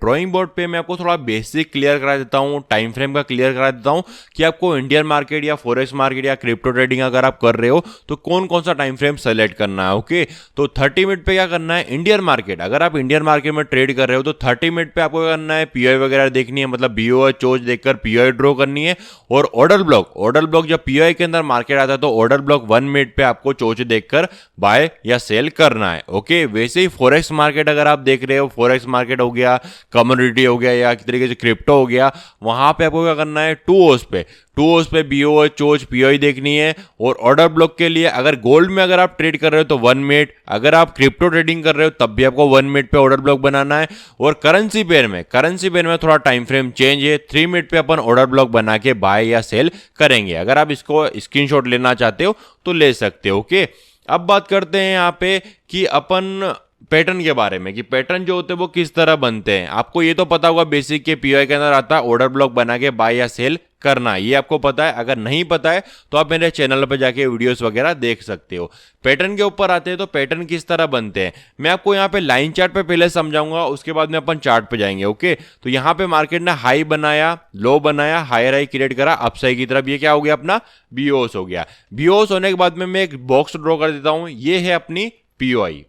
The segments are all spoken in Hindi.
ड्राइंग बोर्ड पे मैं आपको थोड़ा बेसिक क्लियर करा देता हूँ, टाइम फ्रेम का क्लियर करा देता हूँ कि आपको इंडियन मार्केट या फॉरेक्स मार्केट या क्रिप्टो ट्रेडिंग अगर आप कर रहे हो तो कौन कौन सा टाइम फ्रेम सेलेक्ट करना है। ओके, तो 30 मिनट पे क्या करना है, इंडियन मार्केट, अगर आप इंडियन मार्केट में ट्रेड कर रहे हो तो 30 मिनट पे आपको क्या करना है, पीओआई वगैरह देखनी है, मतलब बीओआई चोच देखकर पीओआई ड्रॉ करनी है। और ऑर्डर ब्लॉक जब पीओआई के अंदर मार्केट आता है तो ऑर्डर ब्लॉक 1 मिनट पे आपको चोच देखकर बाय या सेल करना है। ओके, वैसे ही फॉरेक्स मार्केट अगर आप देख रहे हो, फॉरेक्स मार्केट हो गया, कमोडिटी हो गया या किसी तरीके से क्रिप्टो हो गया, वहां पे आपको क्या करना है, 2 ओस पे बीओआई चोच पीओआई देखनी है। और ऑर्डर ब्लॉक के लिए अगर गोल्ड में अगर आप ट्रेड कर रहे हो तो 1 मिनट, अगर आप क्रिप्टो ट्रेडिंग कर रहे हो तब भी आपको 1 मिनट पे ऑर्डर ब्लॉक बनाना है। और करेंसी पेयर में थोड़ा टाइम फ्रेम चेंज है, 3 मिनट पे अपन ऑर्डर ब्लॉक बना के बाय या सेल करेंगे। अगर आप इसको स्क्रीनशॉट लेना चाहते हो तो ले सकते हो। ओके, अब बात करते हैं यहाँ पे कि अपन पैटर्न के बारे में, कि पैटर्न जो होते हैं वो किस तरह बनते हैं। आपको ये तो पता होगा बेसिक के पीओआई के अंदर आता है ऑर्डर ब्लॉक बना के बाय या सेल करना, ये आपको पता है। अगर नहीं पता है तो आप मेरे चैनल पर जाके वीडियोस वगैरह देख सकते हो। पैटर्न के ऊपर आते हैं तो पैटर्न किस तरह बनते हैं मैं आपको यहाँ पे लाइन चार्ट पे पहले समझाऊंगा, उसके बाद में अपन चार्ट पे जाएंगे। ओके, तो यहाँ पे मार्केट ने हाई बनाया, लो बनाया, हायर हाई क्रिएट करा अपसाइड की तरफ, ये क्या हो गया, अपना बीओएस हो गया। बीओएस होने के बाद में मैं एक बॉक्स ड्रॉ कर देता हूं, ये है अपनी पीओआई।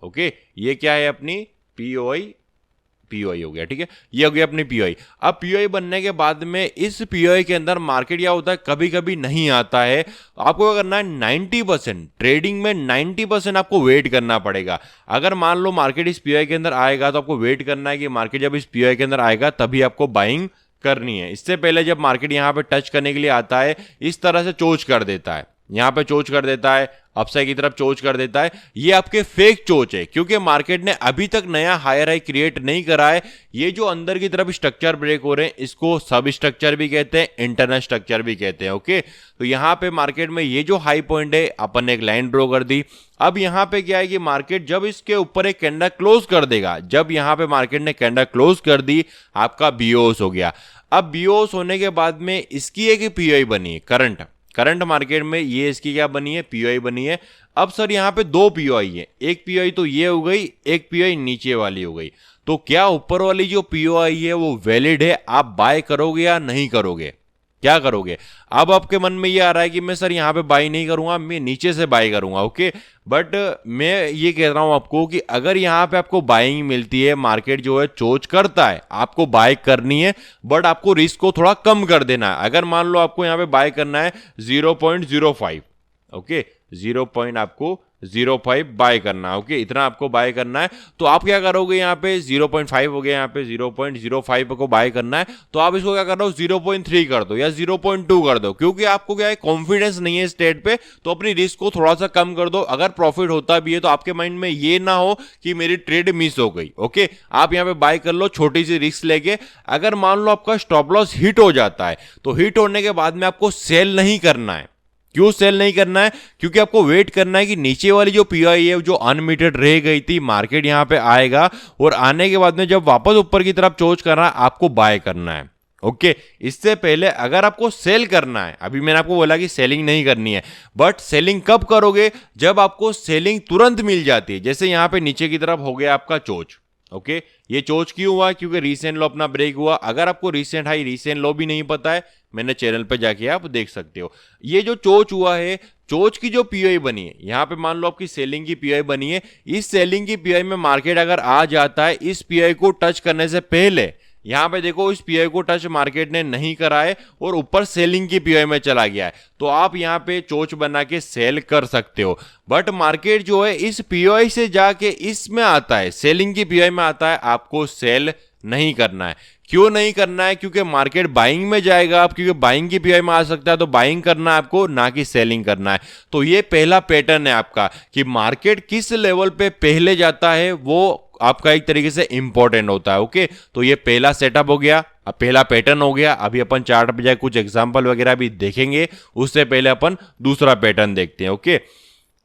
ओके, ये क्या है, अपनी पीओआई हो गया। ठीक है, ये हो गया अपनी पीओआई। अब पीओआई बनने के बाद में इस पीओआई के अंदर मार्केट क्या होता है, कभी कभी नहीं आता है। आपको क्या करना है, 90% ट्रेडिंग में 90% आपको वेट करना पड़ेगा। अगर मान लो मार्केट इस पीओआई के अंदर आएगा तो आपको वेट करना है कि मार्केट जब इस पीओआई के अंदर आएगा तभी आपको बाइंग करनी है। इससे पहले जब मार्केट यहां पे टच करने के लिए आता है, इस तरह से चोच कर देता है, यहां पे चोच कर देता है, अपसाइड की तरफ चोच कर देता है, ये आपके फेक चोच है, क्योंकि मार्केट ने अभी तक नया हायर हाई क्रिएट नहीं करा है। ये जो अंदर की तरफ स्ट्रक्चर ब्रेक हो रहे हैं इसको सब स्ट्रक्चर भी कहते हैं, इंटरनल स्ट्रक्चर भी कहते हैं। ओके, तो यहां पे मार्केट में ये जो हाई पॉइंट है अपन ने एक लाइन ड्रॉ कर दी। अब यहां पे क्या है कि मार्केट जब इसके ऊपर एक कैंडल क्लोज कर देगा, जब यहां पे मार्केट ने कैंडल क्लोज कर दी, आपका बीओएस हो गया। अब बीओएस होने के बाद में इसकी एक पीओआई बनी है, करंट मार्केट में ये इसकी क्या बनी है, पीओआई बनी है। अब सर यहाँ पे 2 पीओआई है, एक पीओआई तो ये हो गई, एक पीओआई नीचे वाली हो गई। तो क्या ऊपर वाली जो पीओआई है वो वैलिड है, आप बाय करोगे या नहीं करोगे, क्या करोगे। अब आपके मन में ये आ रहा है कि मैं सर यहाँ पे बाय नहीं करूंगा, मैं नीचे से बाय करूंगा। ओके, बट मैं ये कह रहा हूं आपको कि अगर यहाँ पे आपको बाइंग मिलती है, मार्केट जो है चोच करता है, आपको बाय करनी है, बट आपको रिस्क को थोड़ा कम कर देना है। अगर मान लो आपको यहाँ पे बाय करना है 0.05, ओके, 0.05 बाय करना है। ओके, इतना आपको बाय करना है, तो आप क्या करोगे, यहाँ पे 0.5 हो गया, यहाँ पे 0.05 को बाय करना है, तो आप इसको क्या कर रहे हो, 0.3 कर दो या 0.2 कर दो, क्योंकि आपको क्या है, कॉन्फिडेंस नहीं है स्टेट पे, तो अपनी रिस्क को थोड़ा सा कम कर दो। अगर प्रॉफिट होता भी है तो आपके माइंड में ये ना हो कि मेरी ट्रेड मिस हो गई। ओके, आप यहाँ पे बाय कर लो छोटी सी रिस्क लेके। अगर मान लो आपका स्टॉप लॉस हिट हो जाता है तो हिट होने के बाद में आपको सेल नहीं करना है। क्यों सेल नहीं करना है, क्योंकि आपको वेट करना है कि नीचे वाली जो पीओआई है जो अनमीटेड रह गई थी, मार्केट यहां पे आएगा और आने के बाद में जब वापस ऊपर की तरफ चोच करना है, आपको बाय करना है। ओके, इससे पहले अगर आपको सेल करना है, अभी मैंने आपको बोला कि सेलिंग नहीं करनी है, बट सेलिंग कब करोगे, जब आपको सेलिंग तुरंत मिल जाती है। जैसे यहां पे नीचे की तरफ हो गया आपका चोच। ओके, ये चोच क्यों हुआ, क्योंकि रीसेंट लो अपना ब्रेक हुआ। अगर आपको रीसेंट हाई रीसेंट लो भी नहीं पता है, मैंने चैनल पे जाके आप देख सकते हो। ये जो चोच हुआ है, चोच की जो पीओआई बनी है, यहां पे मान लो आपकी सेलिंग की पीओआई बनी है, इस सेलिंग की पीओआई में मार्केट अगर आ जाता है, इस पीओआई को टच करने से पहले, यहां पे देखो इस पीओआई को टच मार्केट ने नहीं करा है और ऊपर सेलिंग की पीओआई में चला गया है, तो आप यहां पे चोच बना के सेल कर सकते हो। बट मार्केट जो है इस पीओआई से जाके इसमें आता है, सेलिंग की पीओआई में आता है, आपको सेल नहीं करना है। क्यों नहीं करना है, क्योंकि मार्केट बाइंग में जाएगा आप, क्योंकि बाइंग की पीओआई में आ सकता है, तो बाइंग करना है आपको, ना कि सेलिंग करना है। तो ये पहला पैटर्न है आपका कि मार्केट किस लेवल पे पहले जाता है, वो आपका एक तरीके से इंपॉर्टेंट होता है। ओके, तो ये पहला सेटअप हो गया, अब पहला पैटर्न हो गया। अभी अपन चार्ट पे जाए कुछ एग्जांपल वगैरह भी देखेंगे, उससे पहले अपन दूसरा पैटर्न देखते हैं। ओके,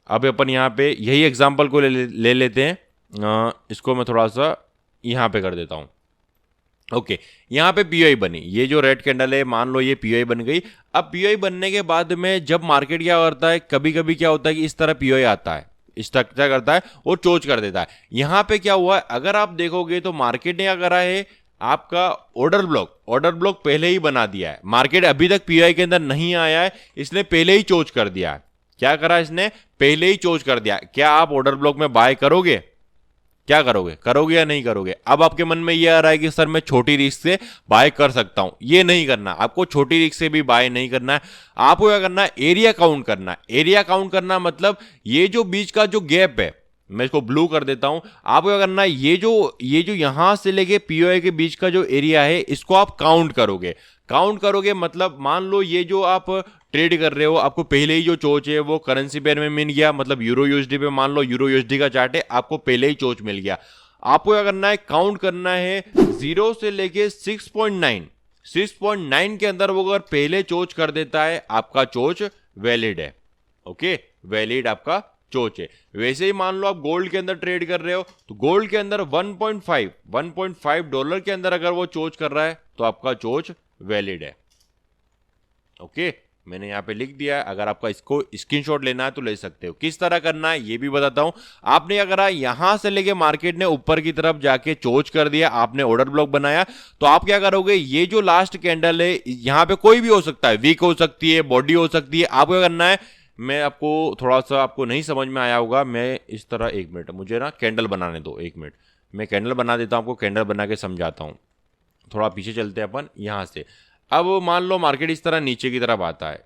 अब अपन यहाँ पे यही एग्जांपल को ले लेते हैं। इसको मैं थोड़ा सा यहाँ पे कर देता हूँ। ओके, यहाँ पे पीओआई बनी, ये जो रेड कैंडल है, मान लो ये पीओआई बन गई। अब पीओआई बनने के बाद में जब मार्केट क्या करता है, कभी कभी क्या होता है कि इस तरह पीओआई आता है, स्ट्रक्चर करता है और चोज कर देता है। यहां पे क्या हुआ है, अगर आप देखोगे तो मार्केट ने क्या करा है, आपका ऑर्डर ब्लॉक पहले ही बना दिया है। मार्केट अभी तक पीआई के अंदर नहीं आया है, इसने पहले ही चोज कर दिया है। क्या करा इसने, पहले ही चोज कर दिया। क्या आप ऑर्डर ब्लॉक में बाय करोगे, क्या करोगे या नहीं करोगे? अब आपके मन में यह आ रहा है कि सर मैं छोटी रिस्क से बाय कर सकता हूं। ये नहीं करना, आपको छोटी रिस्क से भी बाय नहीं करना है। आपको क्या करना है, एरिया काउंट करना है। एरिया काउंट करना मतलब ये जो बीच का जो गैप है, मैं इसको ब्लू कर देता हूं। आपको क्या करना है, ये जो यहां से लेके पीओआई के बीच का जो एरिया है, इसको आप काउंट करोगे मतलब मान लो ये जो आप ट्रेड कर रहे हो, आपको पहले ही जो चोच है वो करेंसी पेयर में मिल गया, मतलब यूरो यूएसडी पे मान लो यूरो यूएसडी का चार्ट है, आपको पहले ही चोच मिल गया। आपको क्या करना है, काउंट करना है 0 से लेके 6.9 के अंदर वो अगर पहले चोच कर देता है, आपका चोच वैलिड है। ओके, वैलिड आपका चोच है। वैसे ही मान लो आप गोल्ड के अंदर ट्रेड कर रहे हो, तो गोल्ड के अंदर 1.5 डॉलर के अंदर अगर वो चोच कर रहा है तो आपका चोच वैलिड है। ओके, मैंने यहां पे लिख दिया है। अगर आपका इसको स्क्रीनशॉट लेना है तो ले सकते हो। किस तरह करना है ये भी बताता हूं। आपने अगर यहां से लेके मार्केट ने ऊपर की तरफ जाके चोच कर दिया, आपने ऑर्डर ब्लॉक बनाया, तो आप क्या करोगे, ये जो लास्ट कैंडल है यहां पे कोई भी हो सकता है, वीक हो सकती है, बॉडी हो सकती है। आपको क्या करना है, मैं आपको थोड़ा सा, आपको नहीं समझ में आया होगा, मैं इस तरह, 1 मिनट मुझे ना कैंडल बनाने दो, 1 मिनट मैं कैंडल बना देता हूं, आपको कैंडल बना के समझाता हूं। थोड़ा पीछे चलते हैं अपन यहां से। अब मान लो मार्केट इस तरह नीचे की तरफ आता है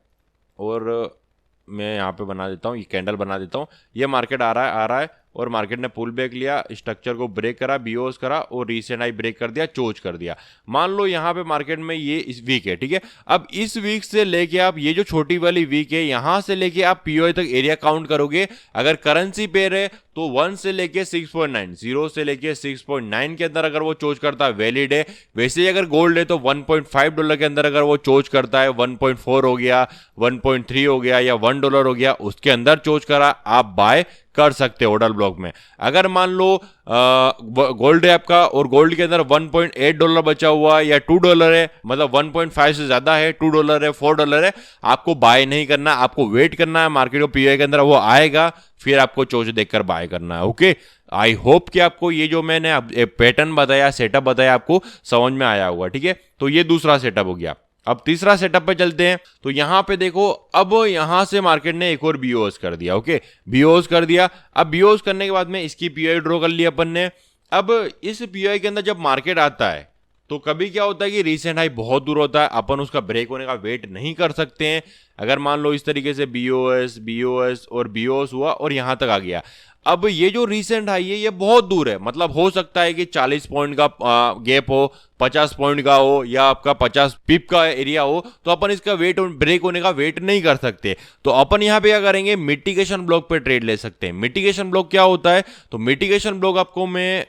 और मैं यहाँ पे बना देता हूँ, ये कैंडल बना देता हूँ। ये मार्केट आ रहा है और मार्केट ने पुल बैक लिया, स्ट्रक्चर को ब्रेक करा, बीओस करा और रीसेंट हाई ब्रेक कर दिया, चोच कर दिया। मान लो यहाँ पे मार्केट में ये इस वीक है, ठीक है। अब इस वीक से लेके आप ये जो छोटी वाली वीक है, यहाँ से लेके आप पीओआई तक एरिया काउंट करोगे। अगर करेंसी पेयर है तो 1 से लेके 6.9, 0 से लेके 6.9 के अंदर अगर वो चोच करता है, वैलिड है। वैसे ही अगर गोल्ड है तो 1.5 डॉलर के अंदर अगर वो चोच करता है, 1.4 हो गया, 1.3 हो गया या $1 हो गया, उसके अंदर चोच करा, आप बाय कर सकते हो ऑर्डर ब्लॉक में। अगर मान लो गोल्ड है आपका और गोल्ड के अंदर 1.8 डॉलर बचा हुआ या $2 है, मतलब 1.5 से ज्यादा है, $2 है, $4 है, आपको बाय नहीं करना, आपको वेट करना है। मार्केट को पीओआई के अंदर वो आएगा, फिर आपको चोच देखकर बाय करना है। ओके, आई होप कि आपको ये जो मैंने पैटर्न बताया, सेटअप बताया, आपको समझ में आया होगा। ठीक है, तो ये दूसरा सेटअप हो गया। अब तीसरा सेटअप पे चलते हैं। तो यहां पे देखो, अब यहां से मार्केट ने एक और बीओएस कर दिया। ओके, बीओएस कर दिया। अब बीओएस करने के बाद में इसकी पीआई ड्रॉ कर लिया अपन ने। अब इस पीआई के अंदर जब मार्केट आता है तो कभी क्या होता है कि रीसेंट हाई बहुत दूर होता है, अपन उसका ब्रेक होने का वेट नहीं कर सकते हैं। अगर मान लो इस तरीके से बीओएस और बीओएस हुआ और यहां तक आ गया, अब ये जो रीसेंट हाई है ये बहुत दूर है, मतलब हो सकता है कि 40 पॉइंट का गैप हो, 50 पॉइंट का हो या आपका 50 पिप का एरिया हो, तो अपन इसका वेट ब्रेक होने का वेट नहीं कर सकते। तो अपन यहां पे क्या करेंगे, मिटिगेशन ब्लॉक पे ट्रेड ले सकते हैं। मिटिगेशन ब्लॉक क्या होता है, तो मिटिगेशन ब्लॉक आपको मैं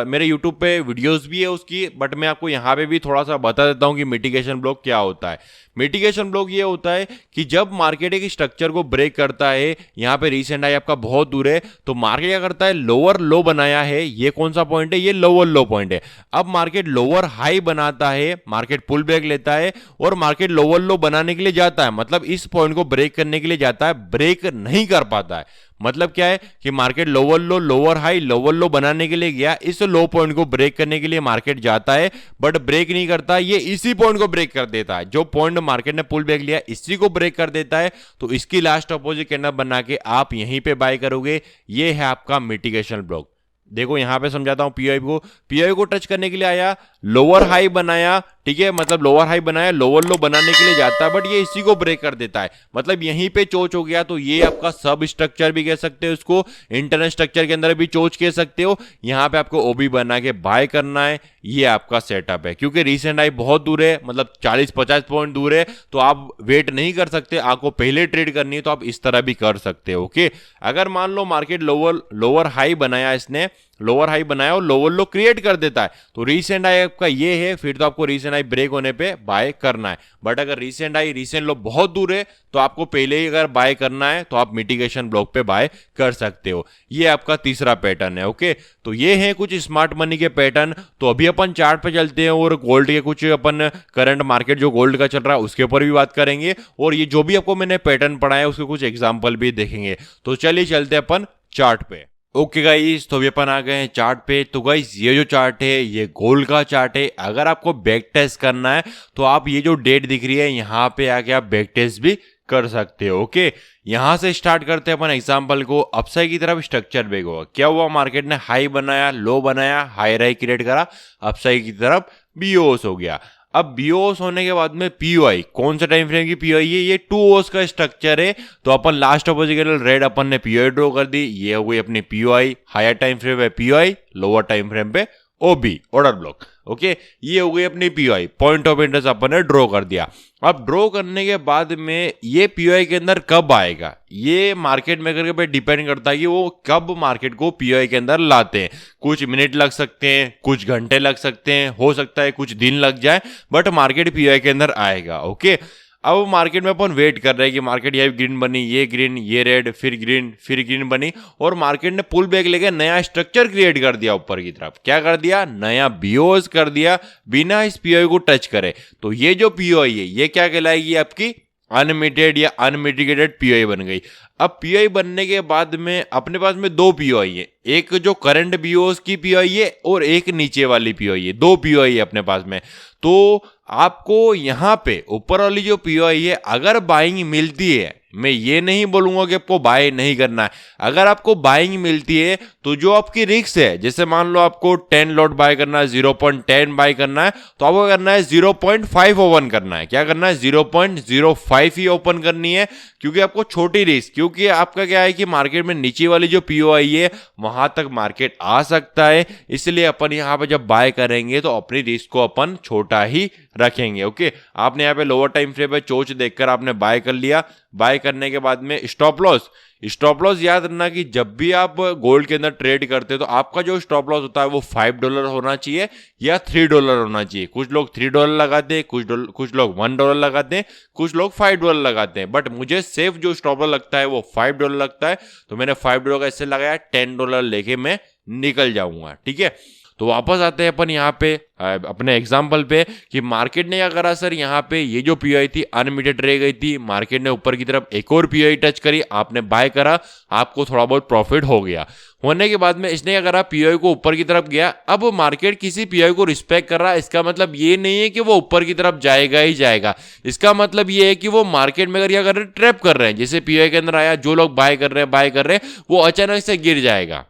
मेरे यूट्यूब पे वीडियोस भी है उसकी, बट मैं आपको यहां पे भी थोड़ा सा बता देता हूं कि मिटिगेशन ब्लॉक क्या होता है। मिटिगेशन ब्लॉक ये होता है कि जब मार्केट एक स्ट्रक्चर को ब्रेक करता है, यहां पे रीसेंट हाई आपका बहुत दूर है, तो मार्केट क्या करता है, लोअर लो बनाया है, ये कौन सा पॉइंट है, ये लोअर लो पॉइंट है। अब मार्केट लोअर हाई बनाता है, मार्केट पुल बैक लेता है और मार्केट लोअर लो बनाने के लिए जाता है, मतलब इस पॉइंट को ब्रेक करने के लिए जाता है, ब्रेक नहीं कर पाता है। मतलब क्या है कि मार्केट लोअर लो लोअर हाई लोअर लो बनाने के लिए गया, इस लो पॉइंट को ब्रेक करने के लिए मार्केट जाता है, बट ब्रेक नहीं करता, ये इसी पॉइंट को ब्रेक कर देता है। जो पॉइंट मार्केट ने पुल बैक लिया इसी को ब्रेक कर देता है, तो इसकी लास्ट अपोजिट कैंडल बना के आप यहीं पे बाय करोगे। ये है आपका मिटिगेशन ब्लॉक। देखो यहां पे समझाता हूं, पीआई को टच करने के लिए आया, लोअर हाई बनाया, ठीक है, मतलब लोअर हाई बनाया, लोअर लो बनाने के लिए जाता है, बट ये इसी को ब्रेक कर देता है, मतलब यहीं पे चोच हो गया। तो ये आपका सब स्ट्रक्चर भी कह सकते हो, इसको इंटरनल स्ट्रक्चर के अंदर भी चोच कह सकते हो। यहां पे आपको ओबी बना के बाय करना है, ये आपका सेटअप है। क्योंकि रीसेंट हाई बहुत दूर है, मतलब 40-50 पॉइंट दूर है, तो आप वेट नहीं कर सकते, आपको पहले ट्रेड करनी है, तो आप इस तरह भी कर सकते हो। ओके, अगर मान लो मार्केट लोअर हाई बनाया, इसने लोअर हाई बनाया और लोअर लो क्रिएट कर देता है, तो रीसेंट हाई आपका ये है, फिर तो आपको रीसेंट हाई ब्रेक होने पे बाय करना है। बट अगर रीसेंट हाई रीसेंट लो बहुत दूर है, तो आपको पहले ही अगर बाय करना है तो आप मिटिगेशन ब्लॉक पे बाय कर सकते हो। ये आपका तीसरा पैटर्न है। ओके, तो ये है कुछ स्मार्ट मनी के पैटर्न। तो अभी अपन चार्ट पे चलते हैं और गोल्ड के कुछ अपन करंट मार्केट जो गोल्ड का चल रहा है उसके ऊपर भी बात करेंगे, और ये जो भी आपको मैंने पैटर्न पढ़ाया उसके कुछ एग्जाम्पल भी देखेंगे। तो चलिए चलते हैं अपन चार्ट पे। ओके गाइस, तो अभी अपन आ गए हैं चार्ट पे। तो गाइस ये जो चार्ट है ये गोल्ड का चार्ट है। अगर आपको बैक टेस्ट करना है तो आप ये जो डेट दिख रही है यहाँ पे आके आप बैक टेस्ट भी कर सकते हो। ओके, यहां से स्टार्ट करते हैं अपन एग्जांपल को। अपसाइड की तरफ स्ट्रक्चर ब्रेक हुआ, क्या हुआ, मार्केट ने हाई बनाया, लो बनाया, हाई राई क्रिएट करा, अपसाइड की तरफ बीओएस हो गया। अब बीओएस होने के बाद में पीओआई, कौन सा टाइम फ्रेम की पीओआई है, ये 2 ओस का स्ट्रक्चर है। तो अपन लास्ट अपोजिशन रेड अपन ने पीओआई ड्रॉ कर दी, ये हो गई अपनी पीओआई। हायर टाइम फ्रेम पे पीओआई, लोअर टाइम फ्रेम पे ओबी, ऑर्डर ब्लॉक। ओके, ये हो गई अपनी पीओआई, पॉइंट ऑफ इंटरेस्ट अपन ने ड्रॉ कर दिया। अब ड्रॉ करने के बाद में ये पीओआई के अंदर कब आएगा, ये मार्केट मेकर के पे डिपेंड करता है कि वो कब मार्केट को पीओआई के अंदर लाते हैं। कुछ मिनट लग सकते हैं, कुछ घंटे लग सकते हैं, हो सकता है कुछ दिन लग जाए, बट मार्केट पीओआई के अंदर आएगा। ओके, अब मार्केट में अपन वेट कर रहे हैं कि मार्केट ये ग्रीन बनी, ये ग्रीन, ये रेड, फिर ग्रीन बनी, और मार्केट ने पुल बैक लेके नया स्ट्रक्चर क्रिएट कर दिया ऊपर की तरफ। क्या कर दिया, नया बीओएस कर दिया बिना इस पीओआई को टच करे। तो ये जो पीओआई है ये क्या कहलाएगी, आपकी अनमिटेड या अनमिटिगेटेड पीओआई बन गई। अब पीओआई बनने के बाद में अपने पास में 2 पीओआई है, एक जो करंट बीओएस की पीओआई है और एक नीचे वाली पीओआई है। 2 पीओआई है अपने पास में। तो आपको यहां पे ऊपर वाली जो पीओआई है अगर बाइंग मिलती है, मैं ये नहीं बोलूंगा कि आपको बाय नहीं करना है, अगर आपको बाइंग मिलती है तो जो आपकी रिस्क है, जैसे मान लो आपको 10 लॉट बाय करना है, 0.10 बाय करना है, तो आपको करना है 0.5 ओपन करना है। क्या करना है, 0.05 ही ओपन करनी है, क्योंकि आपको छोटी रिस्क, क्योंकि आपका क्या है कि मार्केट में नीचे वाली जो पीओआई है वहां तक मार्केट आ सकता है, इसलिए अपन यहां पे जब बाय करेंगे तो अपनी रिस्क को अपन छोटा ही रखेंगे। ओके, आपने यहाँ पे लोअर टाइम फ्रेम पे चोच देखकर आपने बाय कर लिया। बाय करने के बाद में स्टॉप लॉस याद रखना कि जब भी आप गोल्ड के अंदर ट्रेड करते हो तो आपका जो स्टॉप लॉस होता है वो $5 होना चाहिए या $3 होना चाहिए। कुछ लोग $3 लगाते हैं, कुछ लोग $1 लगाते हैं, कुछ लोग $5 लगाते हैं, बट मुझे सेफ जो स्टॉप लॉस लगता है वो $5 लगता है। तो मैंने $5 का इससे लगाया, $10 लेके मैं निकल जाऊंगा। ठीक है, तो वापस आते हैं अपन यहाँ पे अपने एग्जाम्पल पे कि मार्केट ने क्या करा सर, यहाँ पे ये जो पीओआई थी अनमिटेड रह गई थी, मार्केट ने ऊपर की तरफ एक और पीओआई टच करी, आपने बाय करा, आपको थोड़ा बहुत प्रॉफिट हो गया। होने के बाद में इसने क्या करा, पीओआई को ऊपर की तरफ गया। अब मार्केट किसी पीओआई को रिस्पेक्ट कर रहा है, इसका मतलब ये नहीं है कि वो ऊपर की तरफ जाएगा ही जाएगा। इसका मतलब ये है कि वो मार्केट में अगर क्या कर रहे हैं, ट्रैप कर रहे हैं। जैसे पीओआई के अंदर आया, जो लोग बाय कर रहे हैं वो अचानक से गिर जाएगा।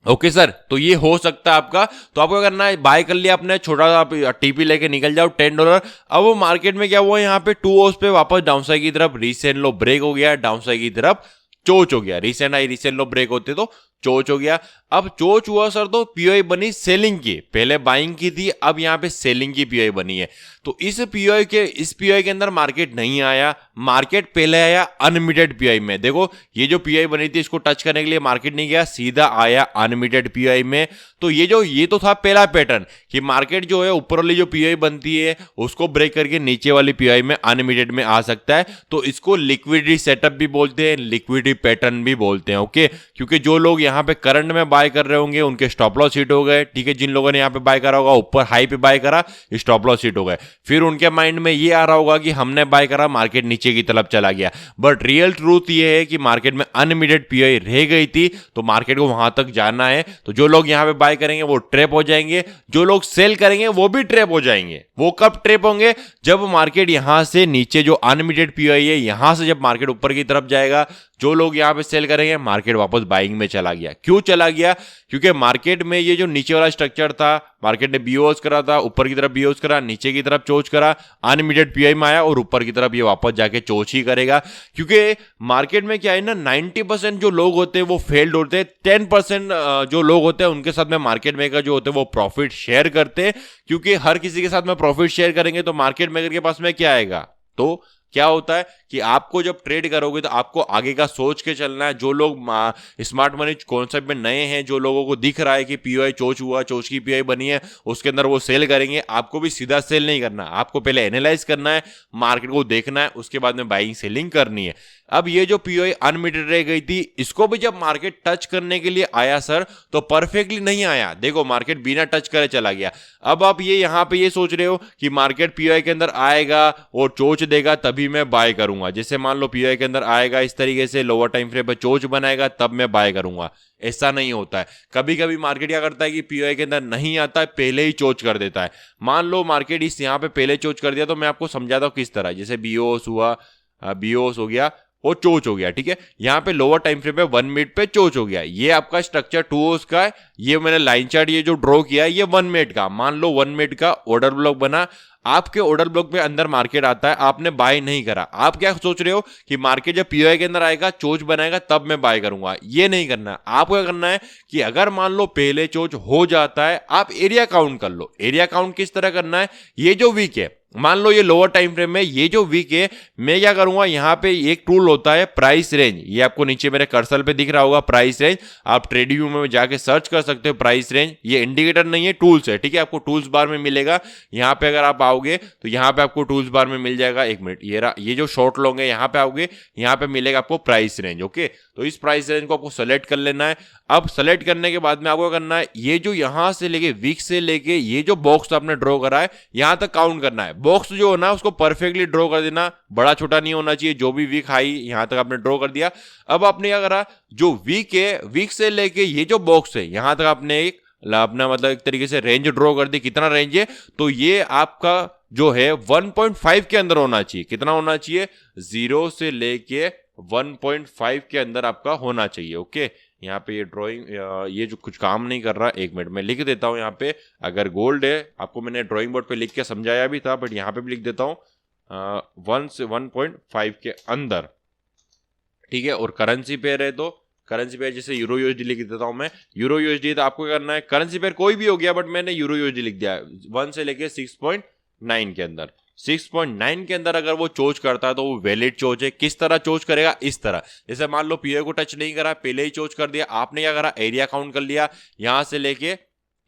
ओके सर, तो ये हो सकता है आपका। तो आपको करना है, बाय कर लिया आपने, छोटा सा टीपी लेके निकल जाओ, $10। अब वो मार्केट में क्या हुआ, यहाँ पे 2 ओस पे वापस डाउनसाइड की तरफ रीसेंट लो ब्रेक हो गया, डाउनसाइड की तरफ चोच हो गया। रीसेंट हाई रीसेंट लो ब्रेक होते तो चोच हो गया। अब चोच हुआ सर तो पीओआई बनी सेलिंग की, पहले बाइंग की थी, अब यहाँ पे सेलिंग की पीओआई बनी है। तो इस पीओआई के अंदर मार्केट नहीं आया, मार्केट पहले आया अनमिटेड पीओआई में। देखो ये जो पीओआई बनी थी इसको टच करने के लिए मार्केट नहीं गया, सीधा आया अनमिटेड पीओआई में। तो ये तो था पहला पैटर्न कि मार्केट जो है ऊपर वाली जो पीओआई बनती है उसको ब्रेक करके नीचे वाली पीओआई में अनमिटेड में आ सकता है। तो इसको लिक्विडिटी सेटअप भी बोलते हैं, लिक्विडिटी पैटर्न भी बोलते हैं। ओके, क्योंकि जो लोग यहाँ पे करंट में बाय कर रहे होंगे उनके स्टॉप लॉस हिट हो गए। ठीक है, जिन लोगों ने यहाँ पे बाय करा होगा ऊपर हाई पे बाय करा, स्टॉप लॉस हिट हो गए। फिर उनके माइंड में ये आ रहा होगा कि हमने बाय करा, मार्केट नीचे की तरफ चला गया। बट रियल ट्रूथ ये है कि मार्केट में अनलिमिटेड पीओआई रह गई थी, तो मार्केट को वहां तक जाना है। तो जो लोग यहाँ पे बाय करेंगे वो ट्रैप हो जाएंगे, जो लोग सेल करेंगे वो भी ट्रैप हो जाएंगे। वो कब ट्रैप होंगे, जब मार्केट यहां से नीचे जो अनलिमिटेड पीओआई है यहां से जब मार्केट ऊपर की तरफ जाएगा, जो लोग यहां पे सेल करेंगे मार्केट वापस बाइंग में चला गया। क्यों चला गया, क्योंकि मार्केट में ये जो नीचे वाला स्ट्रक्चर था, मार्केट ने बीओएस करा था, ऊपर की तरफ बीओएस करा, नीचे की तरफ चोच करा, अनलिमिटेड पीओआई में आया और ऊपर की तरफ ये वापस जाके चोच ही करेगा। क्योंकि मार्केट में क्या है ना, 90% जो लोग होते हैं वो फेल्ड होते हैं, 10% जो लोग होते हैं उनके साथ में मार्केट मेकर जो होते हैं वो प्रॉफिट शेयर करते हैं। क्योंकि हर किसी के साथ में प्रॉफिट शेयर करेंगे तो मार्केट मेकर के पास में क्या आएगा, तो क्या होता है कि आपको जब ट्रेड करोगे तो आपको आगे का सोच के चलना है। जो लोग स्मार्ट मनी कॉन्सेप्ट में नए हैं, जो लोगों को दिख रहा है कि पीओआई चोच हुआ, चोच की पीओआई बनी है, उसके अंदर वो सेल करेंगे, आपको भी सीधा सेल नहीं करना, आपको पहले एनालाइज करना है, मार्केट को देखना है, उसके बाद में बाइंग सेलिंग करनी है। अब ये जो पीओआई अनमिटेड रह गई थी, इसको भी जब मार्केट टच करने के लिए आया सर, तो परफेक्टली नहीं आया। देखो मार्केट बिना टच करे चला गया। अब आप ये यहां पे ये सोच रहे हो कि मार्केट पीओआई के अंदर आएगा और चोच देगा तभी मैं बाय करूंगा। जैसे मान लो पीओआई के अंदर आएगा इस तरीके से, लोअर टाइम फ्रेम पे चोच बनाएगा तब मैं बाय करूंगा। ऐसा नहीं होता है। कभी कभी मार्केट क्या करता है कि पीओआई के अंदर नहीं आता है, पहले ही चोच कर देता है। मान लो मार्केट इस यहां पे पहले चोच कर दिया, तो मैं आपको समझाता हूं किस तरह। जैसे बीओस हुआ, बीओस हो गया वो चोच हो गया, ठीक है। यहां पे लोअर टाइम फ्रेम पे 1 मिनट पे चोच हो गया। ये आपका स्ट्रक्चर 2 Os का है। ये मैंने लाइन चार्ट ये जो ड्रॉ किया है ये 1 मिनट का, मान लो 1 मिनट का ऑर्डर ब्लॉक बना। आपके ऑर्डर ब्लॉक में अंदर मार्केट आता है, आपने बाय नहीं करा। आप क्या सोच रहे हो कि मार्केट जब पीओआई के अंदर आएगा चोच बनाएगा तब मैं बाय करूंगा। ये नहीं करना है। आपको क्या करना है कि अगर मान लो पहले चोच हो जाता है, आप एरिया काउंट कर लो। एरिया काउंट किस तरह करना है, ये जो वीक है, मान लो ये लोअर टाइम फ्रेम में ये जो वीक है, मैं क्या करूंगा, यहां पे एक टूल होता है प्राइस रेंज। ये आपको नीचे मेरे कर्सर पे दिख रहा होगा प्राइस रेंज। आप ट्रेडिंग व्यू में जाके सर्च कर सकते हो प्राइस रेंज। ये इंडिकेटर नहीं है, टूल्स है, ठीक है। आपको टूल्स बार में मिलेगा। यहां पे अगर आप आओगे तो यहां पे आपको टूल्स बार में मिल जाएगा। एक मिनट, ये जो शॉर्ट लॉन्ग है, यहां पे आओगे, यहां पे मिलेगा आपको प्राइस रेंज। ओके, तो इस प्राइस रेंज को आपको सेलेक्ट कर लेना है। अब सेलेक्ट करने के बाद में आपको करना है, ये जो यहां से लेके वीक से लेके ये जो बॉक्स आपने ड्रॉ करा है यहां तक काउंट करना है। बॉक्स जो है ना उसको परफेक्टली ड्रॉ कर देना, बड़ा छोटा नहीं होना चाहिए। जो भी वीक हाई यहां तक आपने ड्रॉ कर दिया। अब आपने क्या करा, जो वीक है, वीक से लेके ये जो बॉक्स है यहां तक आपने एक अपना मतलब एक तरीके से रेंज ड्रॉ कर दी। कितना रेंज है, तो ये आपका जो है 1.5 के अंदर होना चाहिए। कितना होना चाहिए, 0 से लेके 1.5 के अंदर आपका होना चाहिए। ओके, यहाँ पे ये ड्राइंग ये जो कुछ काम नहीं कर रहा, एक मिनट में लिख देता हूं। यहाँ पे अगर गोल्ड है, आपको मैंने ड्राइंग बोर्ड पे लिख के समझाया भी था, बट यहाँ पे भी लिख देता हूँ 1 से 1.5 के अंदर, ठीक है। और करेंसी पेयर है तो करेंसी पेयर जैसे यूरो यूएसडी लिख देता हूं मैं। यूरो यूएसडी तो आपको करना है, करेंसी पेयर कोई भी हो गया, बट मैंने यूरो यूएसडी लिख दिया 1 से लेके 6.9 के अंदर। 6.9 के अंदर अगर वो चोच करता है तो वो वैलिड चोच है। किस तरह चोच करेगा, इस तरह। जैसे मान लो पीओआई को टच नहीं करा, पहले ही चोच कर दिया। आपने क्या करा, एरिया काउंट कर लिया, यहां से लेके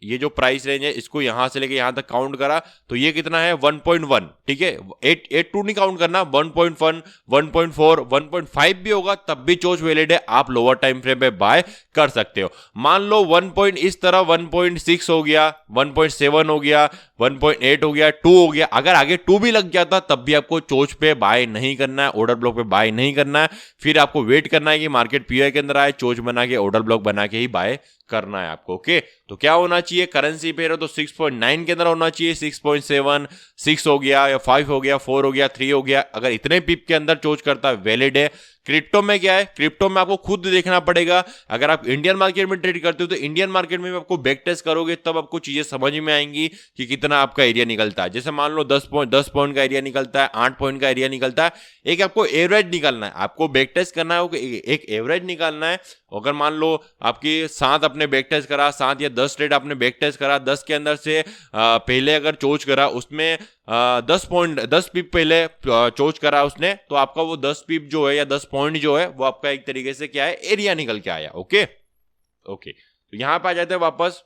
ये जो प्राइस रेंज है इसको यहां से लेके यहां तक काउंट करा, तो ये कितना है 1.1, ठीक है। 8.2 नहीं काउंट करना, 1.1, 1.4, 1.5 भी होगा तब भी चोच वैलिड है। आप लोअर टाइम फ्रेम पे बाय कर सकते हो। मान लो 1 इस तरह 1.6 हो गया, 1.7 हो गया, 1.8 हो गया, 2 हो गया। अगर आगे 2 भी लग जाता तब भी आपको चोच पे बाय नहीं करना है, ऑर्डर ब्लॉक पे बाय नहीं करना है। फिर आपको वेट करना है कि मार्केट पीओआई के अंदर आए, चोच बना के ऑर्डर ब्लॉक बना के ही बाय करना है आपको। ओके, तो क्या होना चाहिए, करेंसी पेयर हो तो 6.9 के अंदर होना चाहिए। 6.7, 6 हो गया या 5 हो गया, 4 हो गया, 3 हो गया। अगर इतने पिप के अंदर चोच करता है वैलिड है। क्रिप्टो में क्या है, क्रिप्टो में आपको खुद देखना पड़ेगा। अगर आप इंडियन मार्केट में ट्रेड करते हो तो इंडियन मार्केट में आपको बैक टेस्ट करोगे तब आपको चीजें समझ में आएंगी कि कितना आपका एरिया निकलता है। जैसे मान लो 10 पॉइंट का एरिया निकलता है, 8 पॉइंट का एरिया निकलता है। एक आपको एवरेज निकालना है, आपको बैक टेस्ट करना है, एक एवरेज निकालना है। अगर मान लो आपकी 7 आपने बैक टेस्ट करा, 7 या 10 ट्रेड आपने बैक टेस्ट करा, 10 के अंदर से पहले अगर चोच करा उसमें 10 पिप पहले चोच करा उसने, तो आपका वो 10 पिप जो है या 10 पॉइंट जो है वो आपका एक तरीके से क्या है, एरिया निकल के आया। ओके, तो यहां पे आ जाते हैं वापस।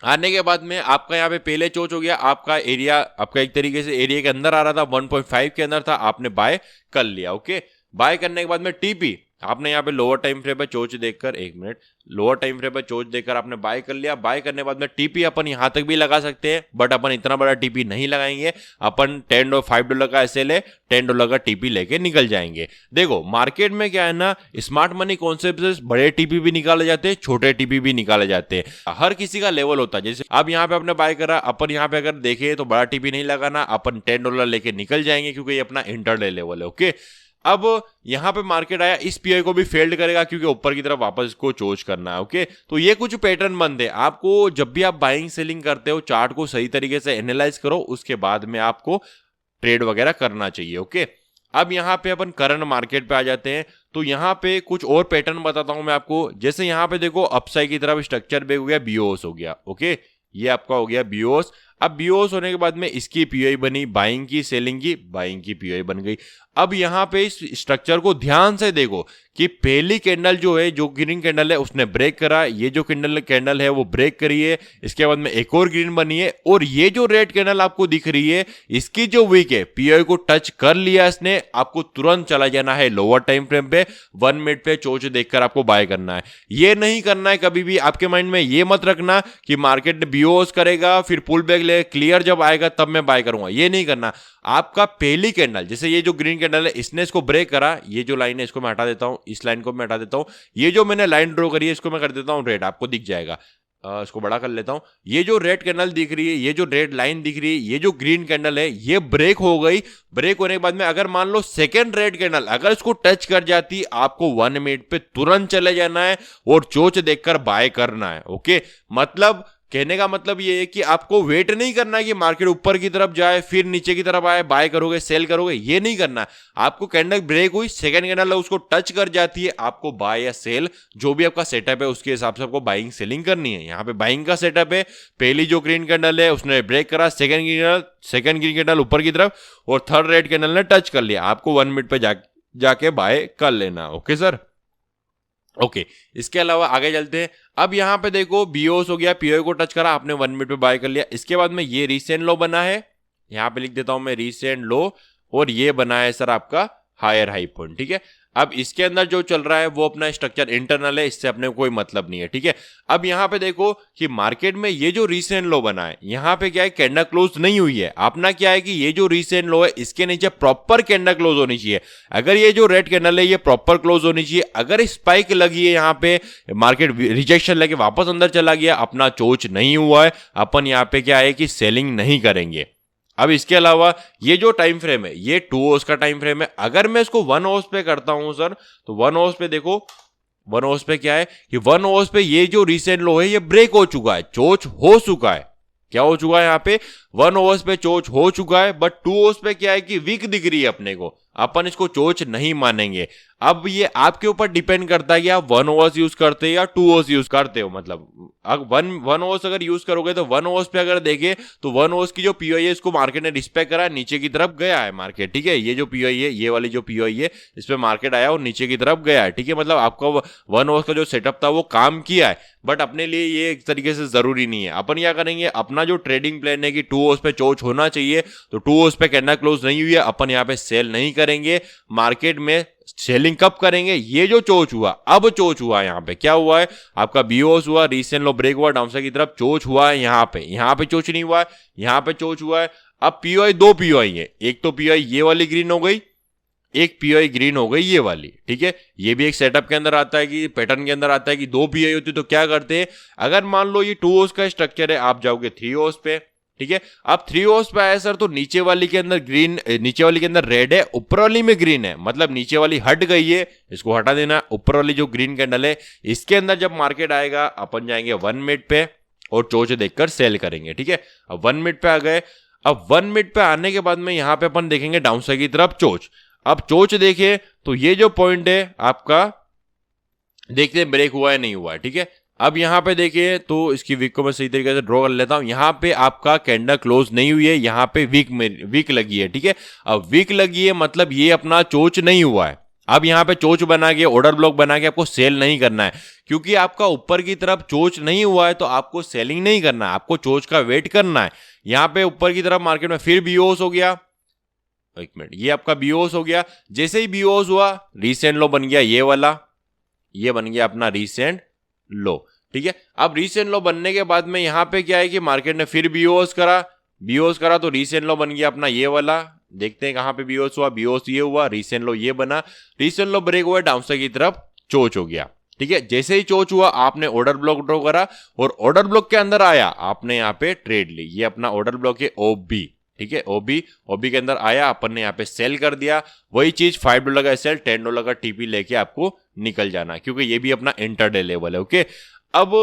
आने के बाद में आपका यहाँ पे पहले चोच हो गया, आपका एरिया आपका एक तरीके से एरिया के अंदर आ रहा था, 1.5 के अंदर था, आपने बाय कर लिया। ओके, बाय करने के बाद में टीपी आपने यहाँ पे लोअर टाइम फ्रेम पे चोच देखकर, एक मिनट, लोअर टाइम फ्रेम पे चोच देखकर आपने बाय कर लिया। बाय करने के बाद में टीपी अपन यहां तक भी लगा सकते हैं, बट अपन इतना बड़ा टीपी नहीं लगाएंगे। अपन $5 का एसएल है, $10 का टीपी लेके निकल जाएंगे। देखो मार्केट में क्या है ना, स्मार्ट मनी कॉन्सेप्ट से बड़े टीपी भी निकाले जाते हैं, छोटे टीपी भी निकाले जाते हैं। हर किसी का लेवल होता है। जैसे अब यहाँ पे आपने बाय करा, अपन यहाँ पे अगर देखें तो बड़ा टीपी नहीं लगाना, अपन $10 लेके निकल जाएंगे क्योंकि ये अपना इंटरडे लेवल है। ओके, अब यहां पे मार्केट आया, इस पीआई को भी फेल्ड करेगा क्योंकि ऊपर की तरफ वापस इसको चोच करना है। ओके, तो ये कुछ पैटर्न बंद है। आपको जब भी आप बाइंग सेलिंग करते हो, चार्ट को सही तरीके से एनालाइज करो, उसके बाद में आपको ट्रेड वगैरह करना चाहिए। ओके, अब यहां पे अपन करंट मार्केट पे आ जाते हैं। तो यहां पे कुछ और पैटर्न बताता हूं मैं आपको। जैसे यहां पे देखो अपसाइड की तरफ स्ट्रक्चर ब्रेक हो गया, बीओस हो गया। ओके, ये आपका हो गया बीओस। अब बीओएस होने के बाद में इसकी पीओई बनी, बाइंग की, सेलिंग की, बाइंग की पीओई बन गई। अब यहां पे इस स्ट्रक्चर को ध्यान से देखो कि पहली कैंडल जो है, जो ग्रीन कैंडल है, उसने ब्रेक करा, ये जो कैंडल है वो ब्रेक करी है, इसके बाद में एक और ग्रीन बनी है, और ये जो रेड कैंडल आपको दिख रही है इसकी जो वीक है, पीओई को टच कर लिया इसने, आपको तुरंत चला जाना है लोअर टाइम फ्रेम पे, 1 मिनट पे चोच देखकर आपको बाय करना है। ये नहीं करना है कभी भी, आपके माइंड में ये मत रखना कि मार्केट बीओएस करेगा फिर पुल बैक ले, क्लियर जब आएगा तब मैं बाय करूंगा, ये नहीं करना। आपका पहली कैंडल, जैसे ये जो ग्रीन कैंडल है इसने इसको ब्रेक करा, ये जो लाइन है इसको मैं हटा देता हूं, इस लाइन को मैं हटा देता हूं, ये जो मैंने लाइन ड्रॉ करी है इसको मैं कर देता हूं रेड, आपको दिख जाएगा, इसको बड़ा कर लेता हूं। ये जो रेड कैंडल दिख रही है, ये जो रेड लाइन दिख रही है, ये जो ग्रीन कैंडल है ये ब्रेक हो गई। ब्रेक होने के बाद में अगर मान लो सेकेंड रेड कैंडल अगर इसको टच कर जाती, आपको 1 मिनट पे तुरंत चले जाना है और चोच देखकर बाय करना है। ओके, मतलब कहने का मतलब ये है कि आपको वेट नहीं करना है कि मार्केट ऊपर की तरफ जाए फिर नीचे की तरफ आए, बाय करोगे सेल करोगे, ये नहीं करना। आपको कैंडल ब्रेक हुई, सेकंड कैंडल उसको टच कर जाती है, आपको बाय या सेल जो भी आपका सेटअप है उसके हिसाब से आपको बाइंग सेलिंग करनी है। यहाँ पे बाइंग का सेटअप है, पहली जो ग्रीन कैंडल है उसने ब्रेक करा, सेकंड ग्रीन कैंडल ऊपर की तरफ और थर्ड रेड कैंडल ने टच कर लिया, आपको 1 मिनट पे जाके बाय कर लेना। ओके सर, ओके इसके अलावा आगे चलते हैं। अब यहां पे देखो बीओएस हो गया, पीओई को टच करा, आपने 1 मिनट पे बाय कर लिया। इसके बाद में ये रीसेंट लो बना है, यहां पे लिख देता हूं मैं रीसेंट लो, और ये बना है सर आपका हायर हाई पॉइंट। ठीक है, अब इसके अंदर जो चल रहा है वो अपना स्ट्रक्चर इंटरनल है, इससे अपने कोई मतलब नहीं है। ठीक है, अब यहां पे देखो कि मार्केट में ये जो रीसेंट लो बना है, यहां पे क्या है, कैंडल क्लोज नहीं हुई है। अपना क्या है कि ये जो रीसेंट लो है इसके नीचे प्रॉपर कैंडल क्लोज होनी चाहिए। अगर ये जो रेड कैंडल है ये प्रॉपर क्लोज होनी चाहिए। अगर स्पाइक लगी है यहां पे, मार्केट रिजेक्शन लेके वापस अंदर चला गया, अपना चोच नहीं हुआ है, अपन यहां पे क्या है कि सेलिंग नहीं करेंगे। अब इसके अलावा ये जो टाइम फ्रेम है ये 2 आवर्स का टाइम फ्रेम है। अगर मैं इसको 1 आवर्स पे करता हूं सर, तो 1 आवर्स पे देखो, 1 आवर्स पे क्या है कि 1 आवर्स पे ये जो रीसेंट लो है ये ब्रेक हो चुका है, चोच हो चुका है। क्या हो चुका है यहाँ पे, 1 आवर्स पे चोच हो चुका है, बट 2 आवर्स पे क्या है कि वीक दिख रही है अपने को, अपन इसको चोच नहीं मानेंगे। अब ये आपके ऊपर डिपेंड करता है कि आप 1 आवर्स यूज करते हो या 2 आवर्स यूज करते हो। मतलब अगर 1 आवर्स अगर यूज करोगे तो 1 आवर्स पे अगर देखे तो 1 आवर्स की जो पीओई है इसको मार्केट ने रिस्पेक्ट करा, नीचे की तरफ गया है मार्केट। ठीक है, ये जो पीओई है, ये वाली जो पीओई है, इस पे मार्केट आया और नीचे की तरफ गया है। ठीक है, मतलब आपका 1 आवर्स का जो सेटअप था वो काम किया है, बट अपने लिए ये एक तरीके से जरूरी नहीं है। अपन क्या करेंगे, अपना जो ट्रेडिंग प्लान है कि 2 आवर्स पे चोच होना चाहिए, तो 2 आवर्स पे कैंडल क्लोज नहीं हुई है, अपन यहाँ पे सेल नहीं करेंगे। मार्केट में सेलिंग कब करेंगे, ये जो चोच हुआ, अब चोच हुआ यहाँ पे क्या हुआ है, आपका बीओएस हुआ, रीसेंट लो ब्रेक हुआ, डाउनसाइड की तरफ चोच हुआ है। यहाँ पे चोच नहीं हुआ है, यहाँ पे चोच हुआ है। अब पीओई 2 पीओई है, एक तो पीओई ये वाली ग्रीन हो गई, एक पीओई ग्रीन हो गई ये वाली। ठीक है, ये भी एक सेटअप के अंदर आता है कि पैटर्न के अंदर आता है कि 2 पीओई होती है तो क्या करते हैं, अगर मान लो ये 2 आवर्स का स्ट्रक्चर है, आप जाओगे 3 आवर्स पे। ठीक है, अब 3 आवर्स पे आया सर, तो नीचे वाली के अंदर ग्रीन, नीचे वाली के अंदर रेड है, ऊपर वाली में ग्रीन है, मतलब नीचे वाली हट गई है, इसको हटा देना। ऊपर वाली जो ग्रीन कैंडल है इसके अंदर जब मार्केट आएगा अपन जाएंगे 1 मिनट पे और चोच देखकर सेल करेंगे। ठीक है, अब 1 मिनट पे आ गए। अब 1 मिनट पे आने के बाद में यहां पे अपन देखेंगे डाउन साइड की तरफ चोच। अब चोच देखे तो ये जो पॉइंट है आपका, देखते हैं ब्रेक हुआ है नहीं हुआ है। ठीक है, अब यहां पे देखिए तो इसकी वीक को मैं सही तरीके से ड्रॉ कर लेता हूं। यहां पे आपका कैंडल क्लोज नहीं हुई है, यहां पे वीक लगी है। ठीक है, अब वीक लगी है मतलब ये अपना चोच नहीं हुआ है। अब यहां पे चोच बना के, ऑर्डर ब्लॉक बना के आपको सेल नहीं करना है, क्योंकि आपका ऊपर की तरफ चोच नहीं हुआ है तो आपको सेलिंग नहीं करना है, आपको चोच का वेट करना है। यहां पे ऊपर की तरफ मार्केट में फिर बीओएस हो गया, एक मिनट, ये आपका बीओएस हो गया। जैसे ही बीओएस हुआ, रीसेंट लो बन गया ये वाला, ये बन गया अपना रीसेंट लो। ठीक है, अब रीसेंट लो बनने के बाद में यहां पे क्या है कि मार्केट ने फिर बीओएस करा तो रीसेंट लो बन गया अपना ये वाला। देखते हैं कहां पे बीओएस हुआ, बीओएस ये हुआ, रीसेंट लो ये बना, रीसेंट लो ब्रेक हुआ, डाउनसाइड की तरफ चोच हो गया। ठीक है, जैसे ही चोच हुआ आपने ऑर्डर ब्लॉक ड्रॉ करा और ऑर्डर ब्लॉक के अंदर आया, आपने यहाँ पे ट्रेड ली। ये अपना ऑर्डर ब्लॉक है ओबी। ठीक है, ओबी के अंदर आया, अपन ने यहाँ पे सेल कर दिया। वही चीज $5 का सेल, $10 का टीपी लेके आपको निकल जाना, क्योंकि ये भी अपना इंटरडे लेवल है। ओके, अब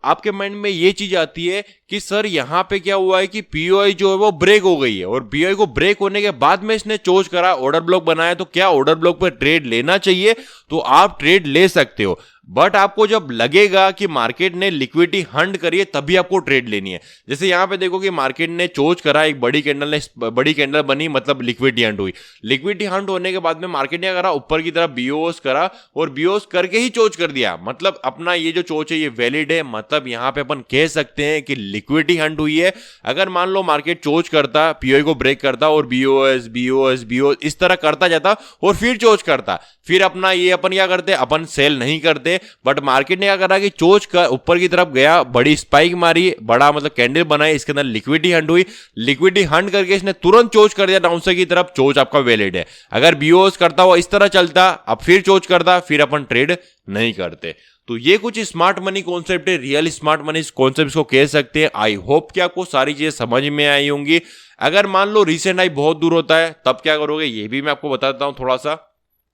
आपके माइंड में ये चीज आती है कि सर यहां पे क्या हुआ है कि पीओआई जो है वो ब्रेक हो गई है, और पीओआई को ब्रेक होने के बाद में इसने चोज करा, ऑर्डर ब्लॉक बनाया, तो क्या ऑर्डर ब्लॉक पर ट्रेड लेना चाहिए? तो आप ट्रेड ले सकते हो। बट आपको जब लगेगा कि मार्केट ने लिक्विडिटी हंट करी है तभी आपको ट्रेड लेनी है। जैसे यहां पे देखो कि मार्केट ने चोज करा, एक बड़ी कैंडल बनी, मतलब लिक्विडिटी हंट हुई। लिक्विडिटी हंट होने के बाद में मार्केट ने करा ऊपर की तरफ बीओएस करा और बीओएस करके ही चोज कर दिया, मतलब अपना ये जो चोज है ये वैलिड है, मतलब यहां पे अपन कह सकते हैं कि लिक्विडिटी हंट हुई है। अगर मान लो मार्केट चोज करता, पीओई को ब्रेक करता और बीओएस बीओएस बीओएस इस तरह करता जाता और फिर चोज करता, फिर अपना ये अपन क्या करते, अपन सेल नहीं करते। बट मार्केट ने क्या करा कि चोज कर ऊपर की तरफ गया, बड़ी स्पाइक मारी, बड़ा मतलब कैंडल बनाई, इसके अंदर लिक्विडिटी हंट हुई। लिक्विडिटी हंट करके इसने तुरंत चोज कर दिया डाउनसाइड की तरफ, चोज आपका वैलिड है। अगर बीओएस करता हुआ इस तरह चलता, अब फिर चोज करता, फिर अपन ट्रेड नहीं करते। तो ये कुछ स्मार्ट मनी कॉन्सेप्ट है, रियल स्मार्ट मनी कॉन्सेप्ट इसको कह सकते हैं। आई होप कि आपको सारी चीजें समझ में आई होंगी। अगर मान लो रीसेंट हाई बहुत दूर होता है तब क्या करोगे, ये भी मैं आपको बता देता हूं थोड़ा सा।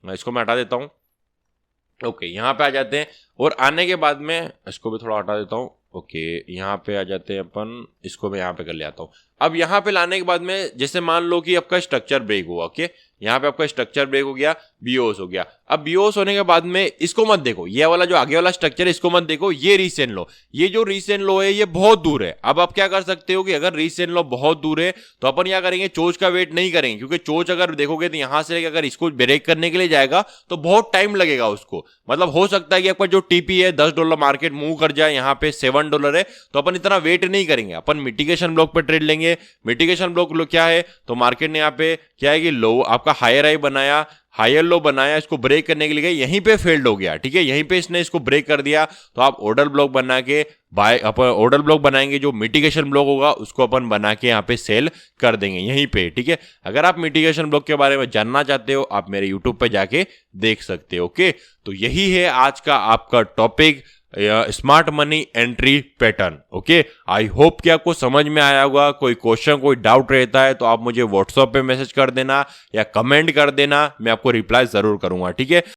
इसको मैं हटा देता हूं। ओके, यहां पे आ जाते हैं और आने के बाद में इसको भी थोड़ा हटा देता हूं। ओके, यहाँ पे आ जाते हैं अपन, इसको मैं यहाँ पे कर ले आता हूँ। अब यहाँ पे लाने के बाद में जैसे मान लो कि आपका स्ट्रक्चर ब्रेक हुआ, ओके, यहाँ पे आपका स्ट्रक्चर ब्रेक हो गया, बीओएस हो गया। अब बीओएस होने के बाद में इसको मत देखो, ये वाला जो आगे वाला स्ट्रक्चर है इसको मत देखो, ये रीसेंट लो, ये जो रीसेंट लो है ये बहुत दूर है। अब आप क्या कर सकते हो कि अगर रीसेंट लो बहुत दूर है तो अपन क्या करेंगे, चोज का वेट नहीं करेंगे, क्योंकि चोज अगर देखोगे तो यहां से अगर इसको ब्रेक करने के लिए जाएगा तो बहुत टाइम लगेगा उसको। मतलब हो सकता है कि आपका जो टीपी है $10 मार्केट मूव कर जाए, यहाँ पे $7 है, तो अपन इतना वेट नहीं करेंगे, अपन मिटिगेशन ब्लॉक पे ट्रेड लेंगे। मिटिगेशन ब्लॉक क्या है, तो मार्केट ने यहाँ पे क्या है कि लो आपका हायर हाई बनाया, हायर लो बनाया, इसको ब्रेक करने के लिए गए, यहीं पे फेल्ड हो गया, ठीक है, यहीं पे इसने इसको ब्रेक कर दिया, तो आप ऑर्डर ब्लॉक बना के बाय, अपन ऑर्डर ब्लॉक बनाएंगे, जो मिटिगेशन ब्लॉक होगा उसको अपन बना के यहाँ पे सेल कर देंगे यहीं पे, ठीक है। अगर आप मिटिगेशन ब्लॉक के बारे में जानना चाहते हो आप मेरे यूट्यूब पे जाके देख सकते हो, ओके। तो यही है आज का आपका topic, smart money entry pattern, okay. I hope कि आपको समझ में आया होगा। कोई क्वेश्चन कोई डाउट रहता है तो आप मुझे व्हाट्सएप पे मैसेज कर देना या कमेंट कर देना, मैं आपको रिप्लाई जरूर करूंगा, ठीक है।